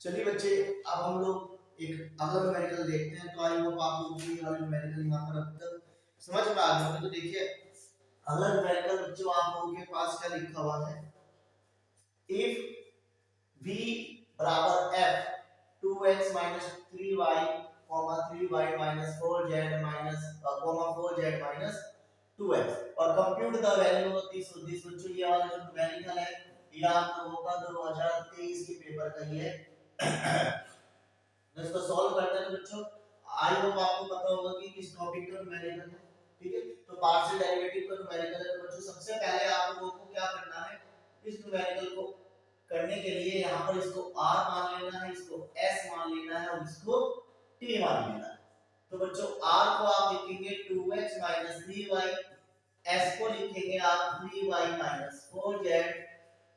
चलिए बच्चे, अब हम लोग एक अगला न्यूमेरिकल देखते हैं। तो आई होप आप लोग को ये वाला न्यूमेरिकल यहाँ पर अब तक समझ में आ गया होगा। तो देखिए अगला न्यूमेरिकल बच्चों आप लोगों के पास क्या लिखा हुआ है। इफ v बराबर f 2x 3y 3y 4z 2x और compute the value of this बच्चों ये वाला जो न्यूमेरिकल है ये आप लोगों का 2023 के पेपर का ही है। तो इसको सॉल्व करते हैं बच्चों। आई होप आपको पता होगा कि किस टॉपिक का न्यूमेरिकल है। ठीक है, तो पार्शियल डेरिवेटिव का न्यूमेरिकल है। तो बच्चों सबसे पहले आप लोगों को क्या करना है, इस न्यूमेरिकल को करने के लिए यहाँ पर इसको r मान लेना है, इसको s मान लेना है और इसको t मान लेना है। तो बच्चों r को आप लिखेंगे 2x 3y, s को लिखेंगे आप 3y 4z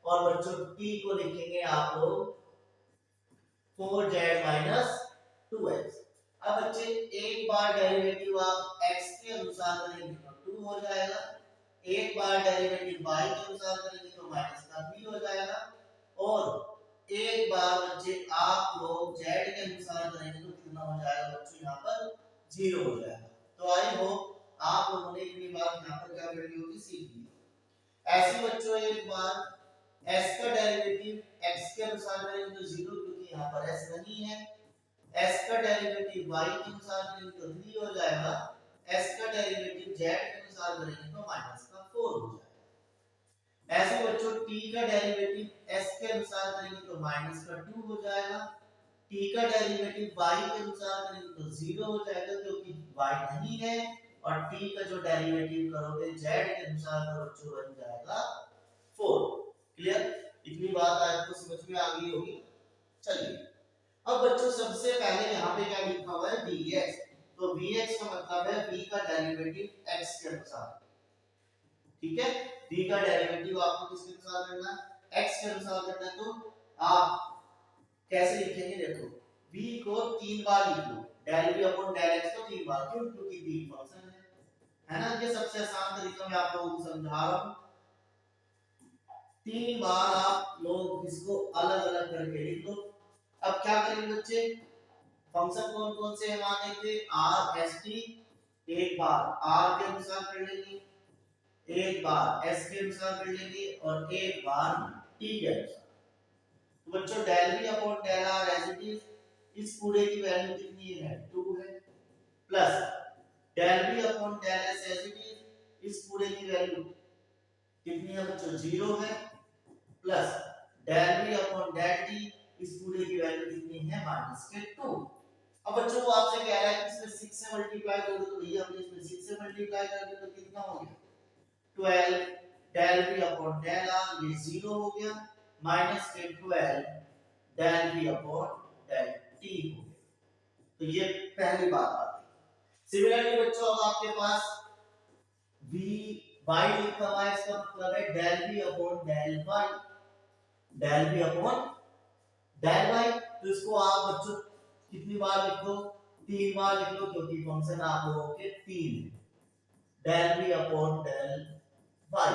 और बच्चों t को लिखेंगे आप लोग 4z 2x। अब बच्चे एक बार डेरिवेटिव आप x के अनुसार करेंगे तो 2 हो जाएगा, एक बार डेरिवेटिव y के अनुसार करेंगे तो माइनस का 3 हो जाएगा और एक बार बच्चे आप लोग z के अनुसार करेंगे तो कितना हो जाएगा बच्चों, यहाँ पर 0 हो जाएगा। तो आई होप आप लोगों ने इतनी बात यहाँ पर क्या करनी होगी, सीख ली। ऐसे बच्चों एक बार s का डेरिवेटिव x के अनुसार करेंगे तो 0, क्योंकि यहाँ पर s नहीं है। s का डेरिवेटिव y के अनुसार करेंगे तो 3 हो जाएगा, s का डेरिवेटिव z के अनुसार करेंगे तो माइनस का 4 हो जाएगा। ऐसे बच्चों t का डेरिवेटिव s के अनुसार करेंगे तो माइनस का 2 हो जाएगा, t का डेरिवेटिव y के अनुसार करेंगे तो 0 हो जाएगा क्योंकि y नहीं है और t का जो डेरिवेटिव करोगे z के अनुसार तो बच्चों बन जाएगा 4। क्लियर, इतनी बात आपको समझ में आ गई होगी। चलिए अब बच्चों सबसे पहले यहाँ पे क्या लिखा हुआ है, vx। तो vx का मतलब है v का डेरिवेटिव x के अनुसार। ठीक है, v का डेरिवेटिव आपको किसके अनुसार करना है, x के अनुसार करना है। तो आप कैसे लिखेंगे, देखो v को 3 बार लिख लो, del v upon del x को 3 बार, क्यों, क्योंकि v फंक्शन है ना। ये सबसे आसान तरीका मैं आप लोगों को समझा रहा हूँ। 3 बार आप लोग इसको अलग अलग करके लिख दो। अब क्या करेंगे बच्चे, फंक्शन कौन कौन से हम आने आर एस टी, एक बार आर के अनुसार कर लेंगे, एक बार एस के अनुसार कर लेंगे और एक बार टी के अनुसार। तो बच्चों del V upon del R as it is, इस पूरे की वैल्यू कितनी है, 2 है, plus del V upon del S as it is, इस पूरे की वैल्यू कितनी है बच्चों, 0 है, plus del V upon del T, इस पूरे की वैल्यू कितनी है, माइनस के 2। अब बच्चों वो आपसे कह रहा है कि इसमें 6 से मल्टीप्लाई कर दो, तो भैया हमने इसमें 6 से मल्टीप्लाई कर दिया तो कितना हो गया, 12 del V upon del R, ये 0 हो गया, माइनस के 12 del V upon del T हो गया। तो ये पहली बात आ गई। सिमिलरली बच्चों अब आपके पास v y लिखा हुआ है, इसका मतलब है del v upon del y, del v upon del y। तो इसको आप बच्चों कितनी बार लिख दो, 3 बार लिख लो, क्योंकि फंक्शन आप लोगों के 3 है, del v upon del y।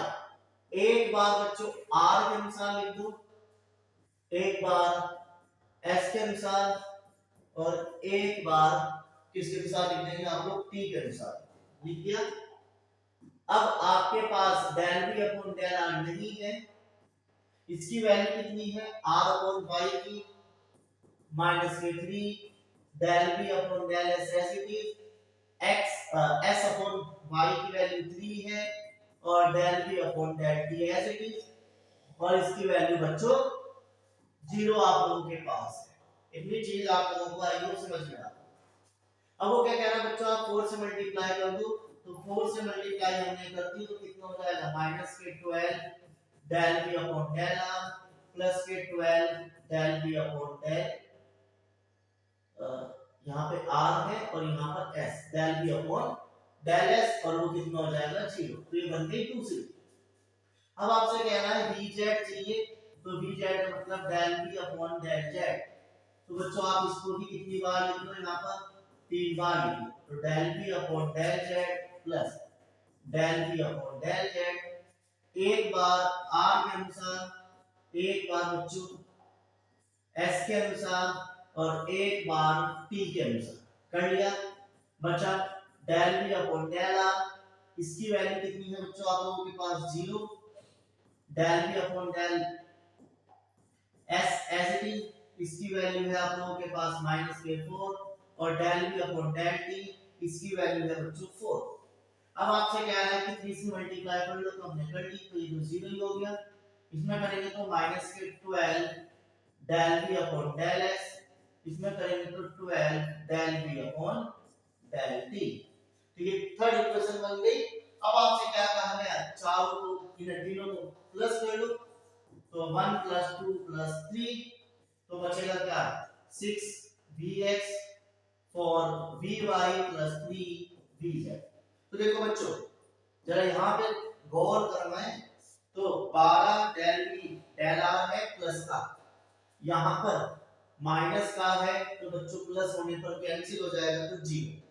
एक बार बच्चों r के अनुसार लिख दो, एक बार s के अनुसार और एक बार किसके अनुसार लिख देंगे आप लोग, t के अनुसार। लिख दिया। अब आपके पास del v upon del r नहीं है, इसकी वैल्यू कितनी है, r अपॉन y की माइनस के 3 del v upon del s as it is, x s upon y की वैल्यू 3 है और del v upon del t as it is, और इसकी वैल्यू बच्चों 0 आप लोगों के पास है। इतनी चीज आप लोगों को आई हो समझ में आ। अब वो क्या कह रहा है बच्चों, आप 4 से मल्टीप्लाई कर दो, तो 4 से मल्टीप्लाई हमने कर दी तो कितना हो जाएगा, माइनस के 12 del v upon del r plus के 12 डेल v अपॉन डेल, यहाँ पे r है और यहाँ पर s, del v upon del s, और वो कितना हो जाएगा, 0। तो ये बन गई दूसरी। अब आपसे कह रहा है vz चाहिए, तो vz मतलब del v upon del z। तो बच्चों आप इसको भी कितनी बार लिख लो, यहाँ पर 3 बार लिख लो। तो del v upon del z plus del v upon del z, एक बार r के अनुसार, एक बार बच्चों एस के अनुसार और एक बार टी के अनुसार कर लिया। बचा del B upon del R, इसकी वैल्यू कितनी है बच्चों आप लोगों के पास 0, del B upon del S as it is, इसकी वैल्यू है आप लोगों के पास -4 और del B upon del T इसकी वैल्यू है बच्चों 4। अब आपसे कह रहा है कि 3 से मल्टीप्लाई कर लो, तो हमने कर ली, तो ये तो 0 ही हो गया। इसमें करेंगे तो -12 del B upon del S, इसमें करेंगे तो 12 del B upon del T. तो ये थर्ड इक्वेशन बन गई। अब आपसे क्या कहा गया, चारों को इन तीनों को प्लस कर लो, तो 1 + 2 + 3, तो बचेगा क्या 6 bx फॉर vy + 3 vz। तो देखो बच्चों जरा यहाँ पे गौर करना है, तो 12 डेल बी डेल आर है प्लस का, यहाँ पर माइनस का है, तो बच्चों प्लस होने पर कैंसिल हो जाएगा तो 0।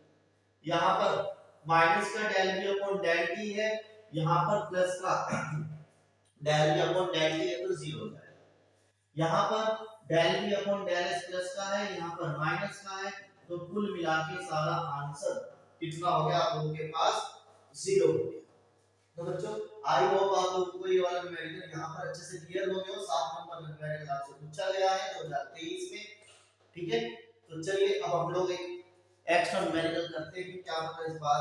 यहाँ पर माइनस का del B upon del T है, यहाँ पर प्लस का del B upon del T है तो 0 हो जाएगा। यहाँ पर del B upon del S plus का है, यहाँ पर माइनस का है, तो कुल मिला के सारा आंसर कितना हो गया आप लोगों के पास 0 हो गया। तो बच्चों आई होप आप लोगों को ये वाला न्यूमेरिकल यहाँ पर अच्छे से क्लियर हो गया हो। 7 नंबर न्यूमेरिकल आपसे पूछा गया है 2023 में, ठीक है। तो चलिए अब हम लोग एक एक्स्ट्रा न्यूमेरिकल करते हैं, क्या पता इस बार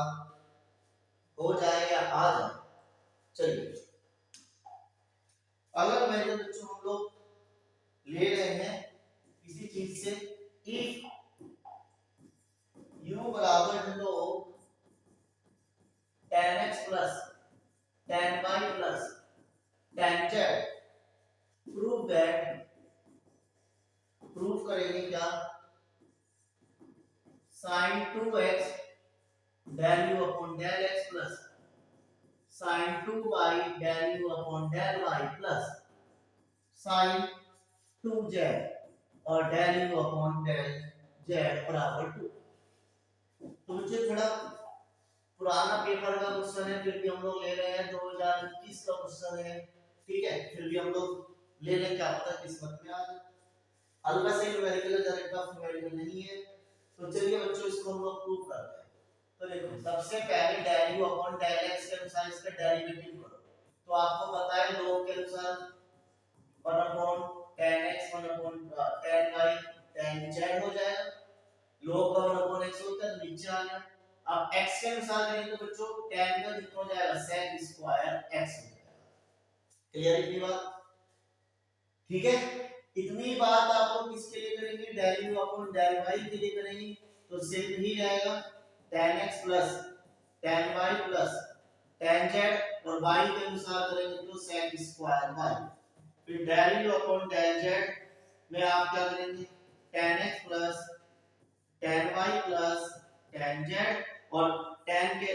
हो जाए या आ जाए। चलिए अगर न्यूमेरिकल बच्चों हम लोग ले रहे हैं किसी चीज से, इफ u बराबर लो tan x plus tan y plus tan z, prove that, prove करेंगे क्या, sin 2x del u upon del x plus sin 2y del u upon del y plus sin 2z और del u upon del z बराबर 2। तो मुझे थोड़ा पुराना paper का question है, फिर भी हम लोग ले रहे हैं 2021 का क्वेश्चन है, ठीक है, फिर भी हम लोग ले लें, क्या पता किस्मत में आ जाए। हल्का से न्यूमेरिकल जरा टफ न्यूमेरिकल नहीं है। तो चलिए बच्चों इसको हम लोग प्रूव करते हैं। तो देखो सबसे पहले del u upon del x के अनुसार इसका डेरिवेटिव करो। तो आपको पता है लोग के अनुसार 1 upon tan x 1 upon tan y tan z हो जाएगा। लोग का 1 अपॉन x होता है, नीचे आ गया। अब x के अनुसार करेंगे तो बच्चों tan का कितना हो जाएगा sec स्क्वायर x हो जाएगा। क्लियर इतनी बात, ठीक है। इतनी बात आप लोग किसके लिए करेंगे, del u upon del y के लिए करेंगे, तो सिर्फ ही रहेगा tan x plus tan y plus tan z और y के अनुसार करेंगे तो sec स्क्वायर y। फिर del u upon del z में आप क्या करेंगे tan x plus tan y plus tan z और tan के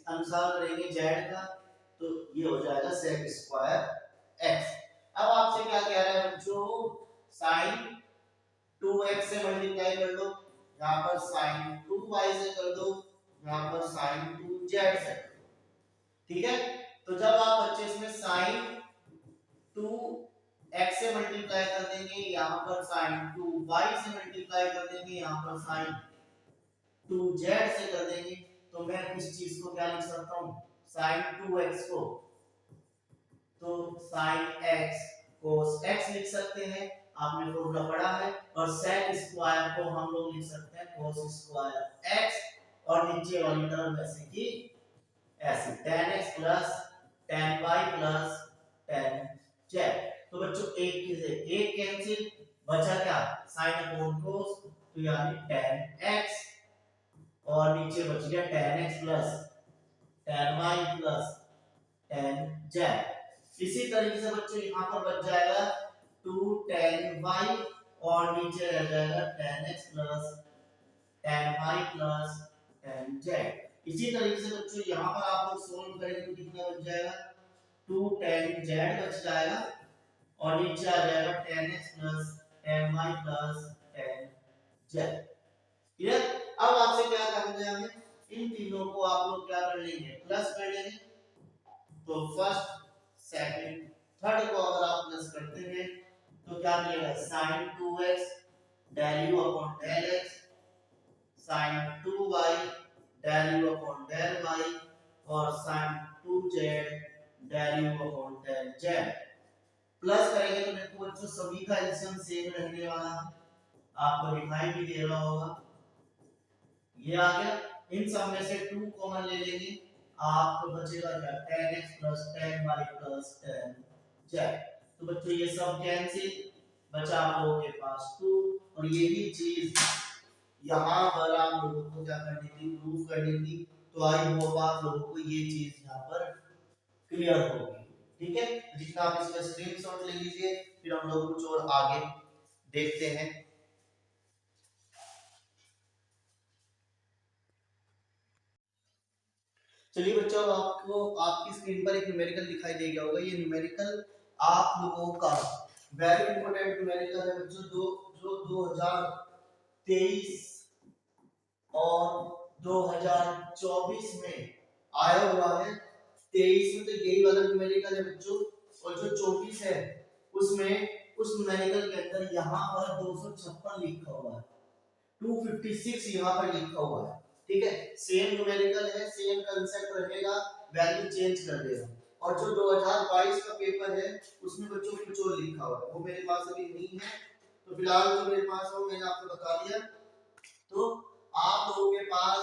अनुसार करेंगे z का, तो ये हो जाएगा sec स्क्वायर x। अब आपसे क्या कह रहा है बच्चों, sin 2x से मल्टीप्लाई कर दो, यहाँ पर sin 2y से कर दो, यहाँ पर sin 2z से कर दो, ठीक है। तो जब आप बच्चे इसमें sin 2x से मल्टीप्लाई कर देंगे, यहाँ पर sin 2y से मल्टीप्लाई कर देंगे, यहाँ पर sin 2z से कर देंगे, तो मैं इस चीज को क्या लिख सकता हूँ sin 2x को तो sin x cos x लिख सकते हैं, आपने फॉर्मूला पढ़ा है। और sec स्क्वायर को हम लोग लिख सकते हैं cos स्क्वायर x, और नीचे वाली टर्म ऐसे की ऐसे tan x plus tan y plus tan z। तो बच्चों एक की से एक कैंसिल, बचा क्या sin अपॉन cos, तो यानी tan x और नीचे बच गया tan x plus tan y plus tan z। इसी तरीके से बच्चों यहाँ पर बच जाएगा 2 tan y और नीचे रह जाएगा tan x plus tan y plus tan z। इसी तरीके से बच्चों यहाँ पर आप लोग सोल्व करेंगे तो कितना बच जाएगा 2 tan z बच जाएगा और नीचे आ जाएगा tan x plus tan y plus tan z। Clear. अब आपसे क्या करना है, हमें इन तीनों को आप लोग क्या कर लेंगे प्लस कर लेंगे। तो फर्स्ट सेकंड थर्ड को अगर आप प्लस करते हैं तो क्या मिलेगा sin 2x del u upon del x, sin 2y del u upon del y और sin 2z del u upon del z। Plus करेंगे तो देखो बच्चों सभी का एलसीएम सेम रहने वाला है, आपको दिखाई भी दे रहा होगा, ये आ गया। इन सब में से 2 कॉमन ले लेंगे, आपको बचेगा क्या 10x plus 10y plus 10z। तो बच्चों ये सब कैंसिल, बचा आप लोगों के पास 2, और यही चीज यहाँ पर आप लोगों को क्या करनी थी, प्रूफ करनी थी। तो आई होप आप लोगों को ये चीज यहाँ पर क्लियर होगी, ठीक है। जितना आप इसका स्क्रीनशॉट ले लीजिए, फिर हम लोग कुछ और आगे देखते हैं। चलिए बच्चों, आपको आपकी स्क्रीन पर एक न्यूमेरिकल दिखाई दे गया होगा। ये न्यूमेरिकल आप लोगों का वेरी इंपॉर्टेंट न्यूमेरिकल है बच्चों, जो 2023 और 2024 में आया हुआ है। 23 में तो यही वाला न्यूमेरिकल है बच्चों, और जो 24 है उसमें उस न्यूमेरिकल के अंदर यहाँ पर 256 लिखा हुआ है, 256 यहाँ पर लिखा हुआ है, ठीक है। सेम न्यूमेरिकल है, सेम कांसेप्ट रहेगा, वैल्यू चेंज कर देगा। और जो 2022 का पेपर है उसमें बच्चों कुछ और लिखा हुआ है, वो मेरे पास अभी नहीं है, तो फिलहाल जो मेरे पास है वो मैंने आपको बता दिया। तो आप लोगों के पास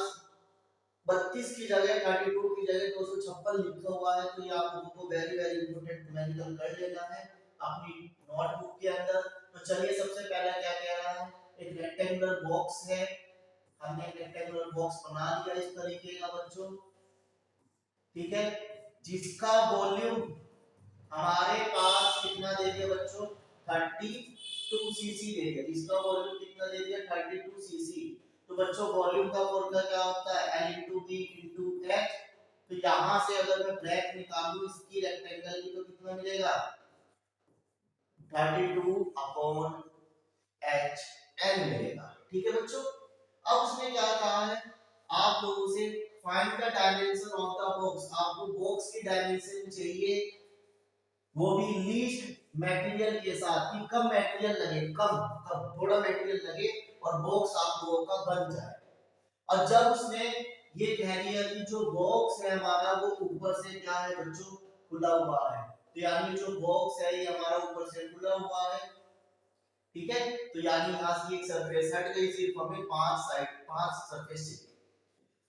32 की जगह 32 की जगह 256 लिखा हुआ है, तो ये आप लोगों को वेरी वेरी इंपॉर्टेंट न्यूमेरिकल कर लेना है अपनी नोटबुक के अंदर। तो चलिए सबसे पहले क्या कह रहा है, एक रेक्टेंगुलर बॉक्स है, हमने एक रेक्टेंगुलर बॉक्स बना लिया इस तरीके का बच्चों, ठीक है, जिसका वॉल्यूम हमारे पास कितना दे दिया बच्चों 32 सीसी दे दिया, जिसका वॉल्यूम कितना दे दिया 32 सीसी। तो बच्चों वॉल्यूम का फॉर्मूला क्या होता है L into V into H। तो यहां से अगर मैं ब्रैकेट निकालूं इसकी रेक्टेंगल की तो कितना मिलेगा 32 अपॉन H L मिलेगा, ठीक है बच्चों। अब उसने क्या कहा है आप लोगों से, find the dimension of the box, आपको बॉक्स की डायमेंशन चाहिए, वो भी लीस्ट मटेरियल के साथ, कि कम मटेरियल लगे, कम कम थोड़ा मटेरियल लगे और बॉक्स आप लोगों का बन जाए। और जब उसने ये कह दिया कि जो बॉक्स है हमारा वो ऊपर से क्या है बच्चों खुला हुआ है, तो यानी जो बॉक्स है ये हमारा ऊपर से खुला हुआ है, ठीक है। तो यानी यहाँ से एक सरफेस हट गई, सिर्फ हमें 5 सरफेस चाहिए।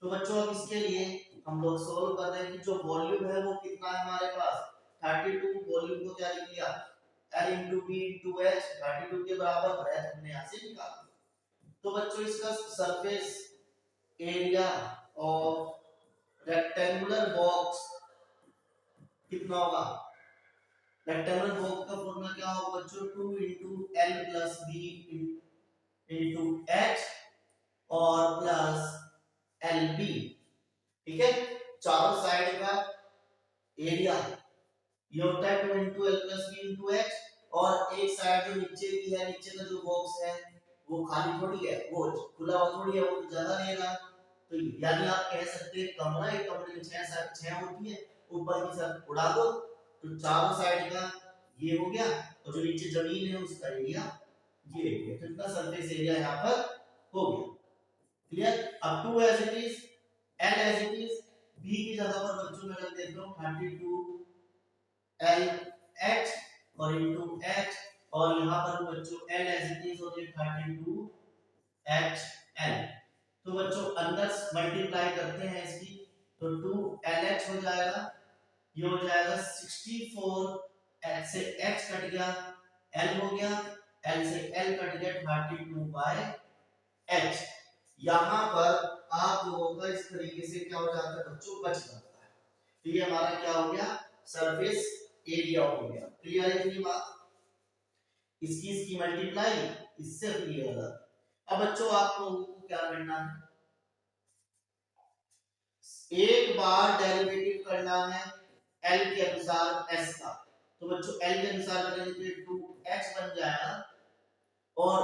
तो बच्चों अब इसके लिए हम लोग सोल्व कर रहे हैं कि जो वॉल्यूम है वो कितना है हमारे पास 32, वॉल्यूम को क्या लिख लिया L into V into H, 32 के बराबर ब्रैकेट हमने यहाँ से निकाला। तो बच्चों इसका surface area of rectangular box कितना होगा, रेक्टेंगुलर बॉक्स का फॉर्मूला क्या होगा बच्चों 2 into L plus V into H और प्लस LB, ठीक है। चारों साइड का एरिया ये होता है 2 into L plus B into H, और एक साइड जो नीचे की है, नीचे का जो बॉक्स है वो खाली थोड़ी है, वो खुला हुआ थोड़ी है, वो तो ज्यादा लेगा। तो यानी आप कह सकते हैं कमरा, एक कमरे में 6 होती है, ऊपर की सब उड़ा दो, तो चारों साइड का ये हो गया, और जो नीचे जमीन है उसका एरिया ये हो गया, तो इतना सरफेस एरिया यहाँ पर हो गया, क्लियर। अब 2 as it is, L as it is, B की जगह पर बच्चों में रख देता हूँ 32 L H और इनटू H, और यहाँ पर बच्चों L एज इट इज होती है 32 H L। तो बच्चों अंदर मल्टीप्लाई करते हैं इसकी, तो 2 LH हो जाएगा, ये हो जाएगा 64, H से H कट गया, L हो गया, L से L कट गया 32 बाय H। यहाँ पर आप लोगों का इस तरीके से क्या हो जाता है बच्चों बच जाता है। तो ये हमारा क्या हो गया सरफेस एरिया हो गया, क्लियर है इतनी बात, इसकी मल्टीप्लाई इससे क्लियर है। अब बच्चों आप लोगों को क्या करना है, एक बार डेरिवेटिव करना है L के अनुसार S का। तो बच्चों L के अनुसार करेंगे तो 2h बन जाएगा, और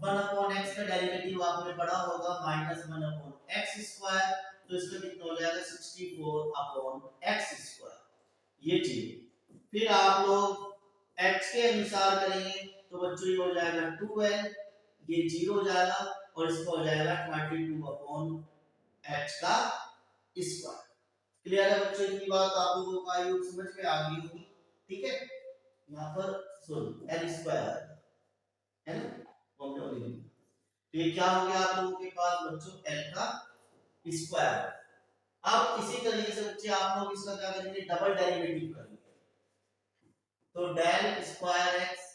1/x का डेरिवेटिव आपने पढ़ा होगा -1/x², तो इसका कितना हो जाएगा 64/x², ये चीज। फिर आप लोग x के अनुसार करेंगे, तो बच्चों ये हो जाएगा 2l, ये 0 हो जाएगा और इसका हो जाएगा 32 अपॉन h का स्क्वायर। क्लियर है बच्चों? इतनी बात आप लोगों का योग समझ में आ गई होगी। ठीक है, यहाँ पर सॉरी l स्क्वायर है ना, तो ये क्या हो गया आप लोगों के पास बच्चों l का स्क्वायर। अब इसी तरीके से बच्चे आप लोग इसका क्या करेंगे, डबल डेरिवेटिव करेंगे। तो del square x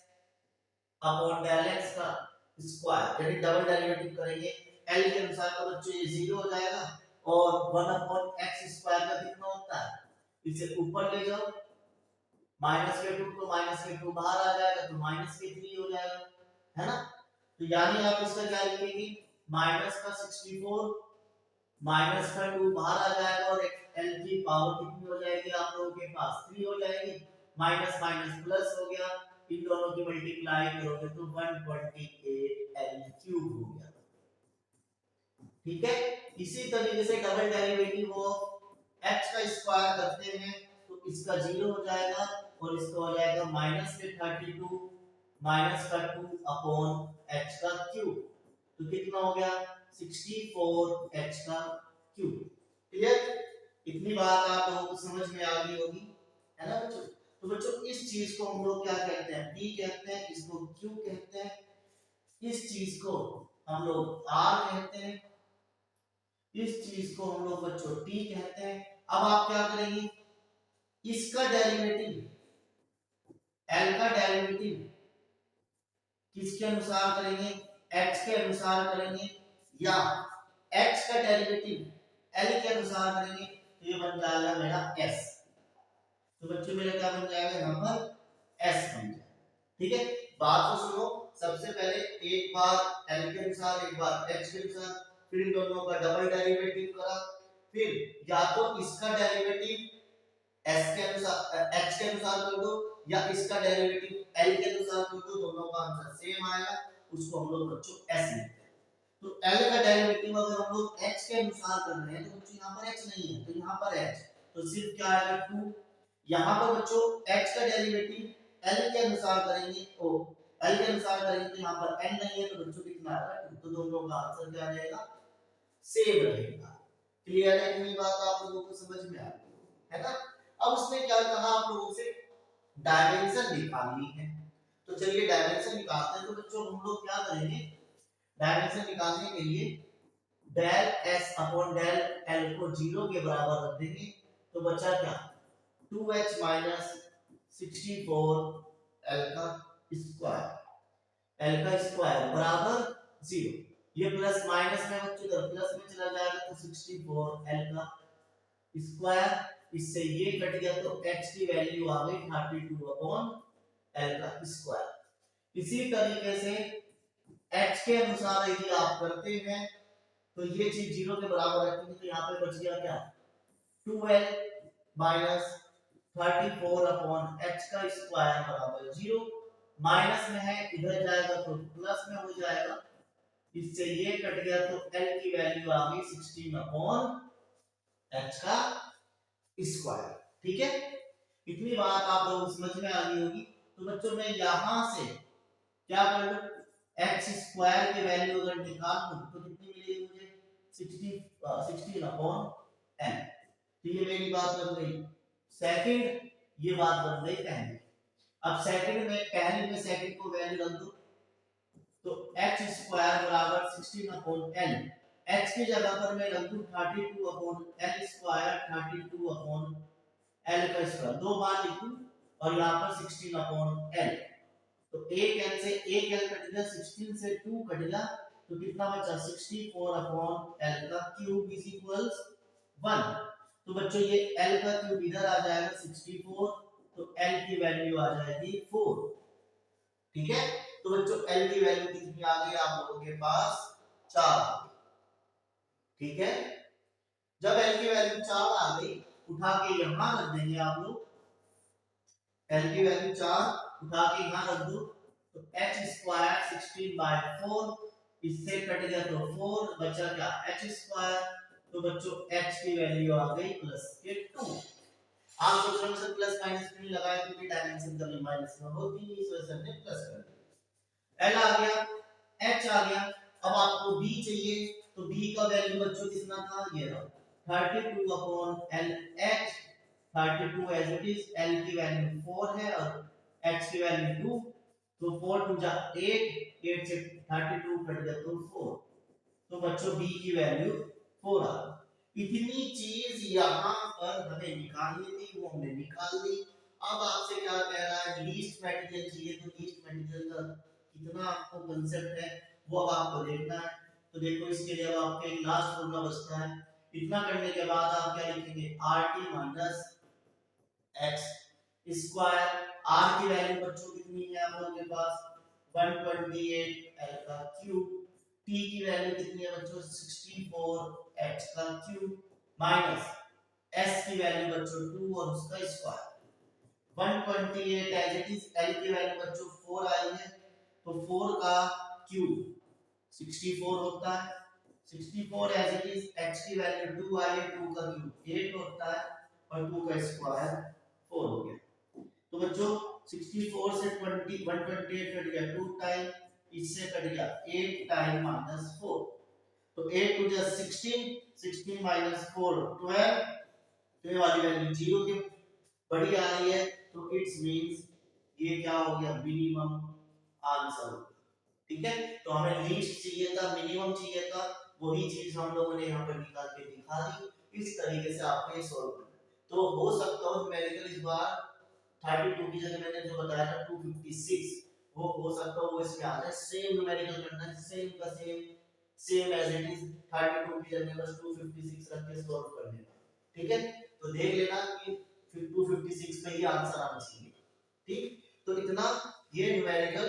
upon del x का स्क्वायर, यानी डबल डेरिवेटिव करेंगे l के अनुसार, तो बच्चों ये 0 हो जाएगा और 1 अपॉन x स्क्वायर का कितना होता है, इसे ऊपर ले जाओ, माइनस के 2 तो माइनस के 2 बाहर आ जाएगा तो माइनस के 3 हो जाएगा, है ना। तो यानी आप इसका क्या लिखेंगे, माइनस का 64 माइनस का 2 बाहर आ जाएगा और l की पावर कितनी हो जाएगी आप लोगों के पास 3 हो जाएगी, माइनस माइनस प्लस हो गया, इन दोनों की मल्टीप्लाई करोगे तो 128 l क्यूब हो गया। ठीक है, इसी तरीके से डबल डेरिवेटिव ऑफ x का स्क्वायर करते हैं तो इसका 0 हो जाएगा और इसका हो जाएगा माइनस के 32 माइनस का 2 अपॉन h का क्यूब, तो कितना हो गया 64 h का क्यूब। क्लियर? इतनी बात आप लोगों को समझ में आ गई होगी, है ना बच्चों। तो बच्चों इस चीज को हम लोग क्या कहते हैं, p कहते हैं, इसको q कहते हैं, इस चीज को हम लोग r कहते हैं, इस चीज को हम लोग बच्चों t कहते हैं। अब आप क्या करेंगे, इसका डेरिवेटिव l का डेरिवेटिव किसके अनुसार करेंगे, x के अनुसार करेंगे, या x का डेरिवेटिव l के अनुसार करेंगे, तो ये बन जाएगा मेरा s। तो बच्चों मेरा क्या बन जाएगा, यहाँ पर s बन जाएगा। ठीक है, बात को सुनो, सबसे पहले एक बार l के अनुसार एक बार h के अनुसार, फिर इन दोनों का डबल डेरिवेटिव करा, फिर या तो इसका डेरिवेटिव s के अनुसार h के अनुसार कर दो या इसका डेरिवेटिव l के अनुसार कर दो, दोनों का आंसर सेम आएगा, उसको हम लोग बच्चों s लिखते हैं। तो l का डेरिवेटिव अगर हम लोग h के अनुसार कर रहे हैं तो बच्चों यहाँ पर h नहीं है तो यहाँ पर h, तो सिर्फ क्या आएगा 2। यहाँ पर बच्चों h का डेरिवेटिव l के अनुसार करेंगे, ओ l के अनुसार करेंगे तो यहाँ पर n नहीं है तो बच्चों कितना आएगा 2, तो दोनों का आंसर क्या रहेगा, सेम रहेगा। क्लियर है? इतनी बात आप लोगों को समझ में आ गई है ना। अब उसने क्या कहा आप लोगों से, डायमेंशन निकालनी है, तो चलिए डायमेंशन निकालते हैं। तो बच्चों हम लोग क्या करेंगे, डायमेंशन निकालने के लिए del s upon del l को 0 के बराबर रख देंगे, तो बचा क्या 2h माइनस 64 l का स्क्वायर बराबर 0। ये प्लस माइनस में बच्चों इधर प्लस में चला जाएगा तो 64 l का स्क्वायर, इससे ये कट गया तो h की वैल्यू आ गई 32 अपॉन l का स्क्वायर। इसी तरीके से h के अनुसार यदि आप करते हैं तो ये चीज 0 के बराबर रखेंगे तो यहाँ पे बच गया क्या 2l माइनस 34 अपॉन h का स्क्वायर बराबर 0, माइनस में है इधर जाएगा तो प्लस में हो जाएगा, इससे ये कट गया तो l की वैल्यू आ गई 16 अपॉन h का स्क्वायर। ठीक है, इतनी बात आप लोगों को समझ में आ गई होगी। तो बच्चों मैं यहां से क्या कर लूं, x स्क्वायर की वैल्यू अगर निकाल लूं तो कितनी मिलेगी मुझे 16 अपॉन n। तो ये मेरी बात बन गई सेकंड, ये बात बन गई पहली। अब सेकंड में पहली में सेकंड को वैल्यू रख दो, तो x स्क्वायर बराबर 16 अपॉन n, h की जगह पर मैं रख दूं 32 upon l square, 32 upon l का स्क्वायर, दो बार लिखूं और यहां पर 16 अपॉन l, तो एक l से एक l कट गया, 16 से 2 कट गया, तो कितना बचा 64 अपॉन l का क्यूब इज इक्वल्स 1। तो बच्चों ये l का क्यूब इधर आ जाएगा 64, तो l की वैल्यू आ जाएगी 4। ठीक है, तो बच्चों l की वैल्यू कितनी आ गई आप लोगों के पास 4। ठीक है, जब l की वैल्यू 4 आ गई, उठा के यहां रख देंगे आप लोग, l की वैल्यू 4 उठा के यहां रख दो, तो h स्क्वायर 16/4, इससे कट गया तो 4 बचा क्या h स्क्वायर, तो बच्चों h की वैल्यू आ गई प्लस के 2। आप सोच रहे हो सर प्लस माइनस क्यों लगाया, क्योंकि डायमेंशन कभी माइनस में होती है, इस वजह से हमने प्लस कर दिया। L आ गया, H आ गया। अब आपको B चाहिए, तो B का वैल्यू बच्चों कितना था, ये रहा 32 upon L H, 32 as it is, L की वैल्यू 4 है और H की वैल्यू 2, तो 4 2 जा 8, 8 से 32 कट गया तो 4, तो बच्चों B की वैल्यू 4 आ गई। इतनी चीज यहाँ पर हमें निकालनी थी, वो हमने निकाल दी। अब आपसे क्या कह रहा है, लीस्ट मटेरियल चाहिए, तो लीस्ट मटेरियल का कितना आपको कांसेप्ट है वो अब आपको देखना है। तो देखो इसके लिए अब आपके लास्ट फॉर्मूला बचता है, इतना करने के बाद आप क्या लिखेंगे, RT minus x square. r की वैल्यू बच्चों कितनी है आप लोगों के पास, 128 l का क्यूब। t की वैल्यू कितनी है बच्चों, 64 h का क्यूब माइनस s की वैल्यू बच्चों 2 और उसका square. 128 as it is, l की वैल्यू बच्चों 4 आई है, तो 4 का क्यूब 64 होता है, 64 एज इट इज, h की वैल्यू 2 आई है, 2 का क्यूब 8 होता है और 2 का स्क्वायर 4 हो गया। तो बच्चों 64 से 128 कट गया 2 टाइम, इससे कट गया 8 टाइम माइनस 4, तो 8 टू जा 16, 16 माइनस 4 12, तो ये वाली वैल्यू 0 की बड़ी आ रही है, तो इट्स मींस ये क्या हो गया, मिनिमम आंसर हो गया। ठीक है, तो हमें लीस्ट चाहिए था, मिनिमम चाहिए था, वही चीज हम लोगों ने यहाँ पर निकाल के दिखा दी। इस तरीके से आपको ये सॉल्व करना है। तो हो सकता हो न्यूमेरिकल इस बार 32 की जगह मैंने जो बताया था 256, वो हो सकता है वो इसमें आ जाए। सेम न्यूमेरिकल करना है, सेम का same, same as it is, 32 की जगह बस 256 रख के सॉल्व कर देना। ठीक है, तो देख लेना कि 256 पे ही आंसर आना चाहिए। ठीक, तो इतना ये न्यूमेरिकल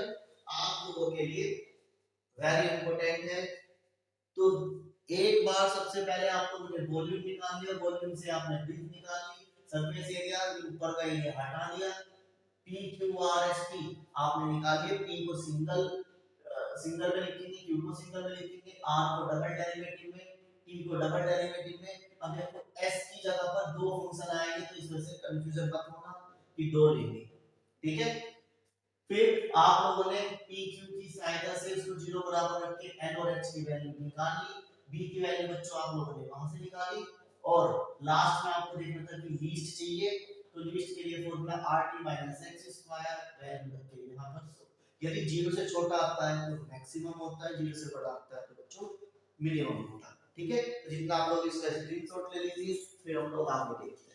आप लोगों के लिए वेरी इंपॉर्टेंट है। तो एक बार सबसे पहले आप लोगों ने वॉल्यूम निकाल लिया, वॉल्यूम से आपने ब्रीथ निकाल ली, सरफेस एरिया ऊपर का एरिया हटा दिया, P Q R S T आपने निकालिए। P को सिंगल सिंगल में लिखेंगे, Q को सिंगल में लिखेंगे, R को डबल डेरिवेटिव में, T को डबल डेरिवेटिव में। अब देखो S की जगह पर दो फंक्शन आएंगे, तो इस वजह से कंफ्यूजन मत होना कि दो लेंगे। ठीक है, फिर आप लोगों ने P Q की सहायता से इसको 0 बराबर रख के N और H की वैल्यू निकाल ली, B की वैल्यू बच्चों आप लोगों ने वहां से निकाली, और लास्ट में आपको देखना था कि लीस्ट चाहिए, तो लीस्ट के लिए formula RT x square value रख के यहां पर, यदि 0 से छोटा आता है तो मैक्सिमम होता है, 0 से बड़ा आता है तो बच्चों मिनिमम होता है। ठीक है, तो जितना आप लोग इसका स्क्रीनशॉट ले लीजिए, फिर हम लोग आगे देखते हैं।